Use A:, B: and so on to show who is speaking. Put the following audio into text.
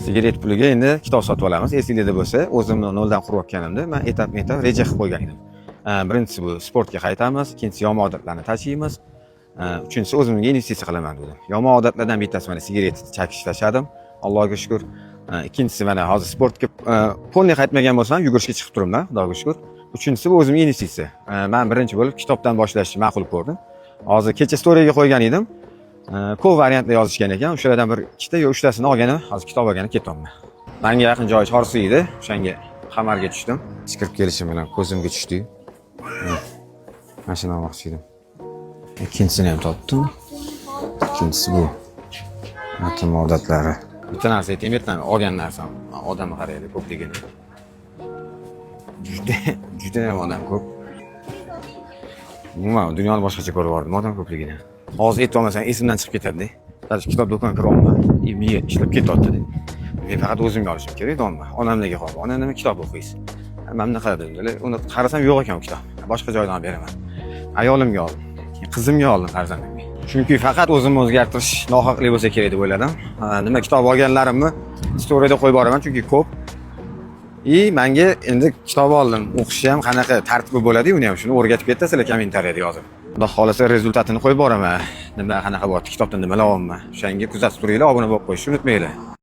A: Sigaret puliga endi kitob sotib olamiz. Esingizda bo'lsa, o'zimni noldan qurayotganimda men etap reja qilib qo'ygan edim. Birinchisi bu sportga qaytamiz, ikkinchisi yomon odatlarni tashiymiz. Uchinchisi o'zimga investitsiya qilaman dedim. Yomon odatlardan bittasi mana sigaret chekish tashladim. Allohga shukr. Ikkinchisi mana hozir sportga polni qaytmagan bo'lsam, yugurishga chiqib turibman, Xudoga shukr. Uchinchisi bu o'zimga investitsiya. Men birinchi bo'lib kitobdan boshlashni ma'qul ko'rdim. Hozir kecha storyga qo'ygan edim. Ko'p variantda yozishgan ekan. O'shalardan bir ikkita yo uchtasini olganim, hozir kitob olganim ketyapman. Menga yaqin joy Chorsu edi. O'shanga Qamarga tushdim. Chiqib kelishim bilan ko'zimga tushdi. Mashina olmoqchi edim. Ikkinchisini ham topdim. Ikkinchisi bu. Atom odatlari. Bitta narsa aytaymi, ertaga olgan narsam. Odam qaraydi ko'pligini. Juda ham odam ko'p. Umuman dunyoni boshqacha ko'rib bordim odam ko'pligini. Hozir aytolmasam esimdan chiqib ketadi-da. Hozir kitob do'koniga kiraman. Miya ishlab ketyapti-da. Men faqat o'zimga olishim kerak edi. Onamlarga qolib, onam nima kitob o'qiysiz? Men nima qildim? Uni qarasam yo'q ekan kitob. Boshqa joydan beraman. Ayolimga oldim. Qizimga oldim farzandimga. Chunki faqat o'zimni o'zgartirish nohaqlik bo'lsa kerak deb o'yladim. Nima kitob olganlarimni storyda qo'yib boraman chunki ko'p. Menga endi kitob oldim. O'qishi ham qanaqa tartibi bo'ladi, uni ham shuni o'rgatib ketasizlar kommentariyada yozib. Xudo xolasa rezultatini qo'yib boraman. Nima qanaqa bo'lyapti, kitobdan nimalar olyapman. O'shanga kuzatib turinglar, obuna bo'lib qo'yishni unutmanglar.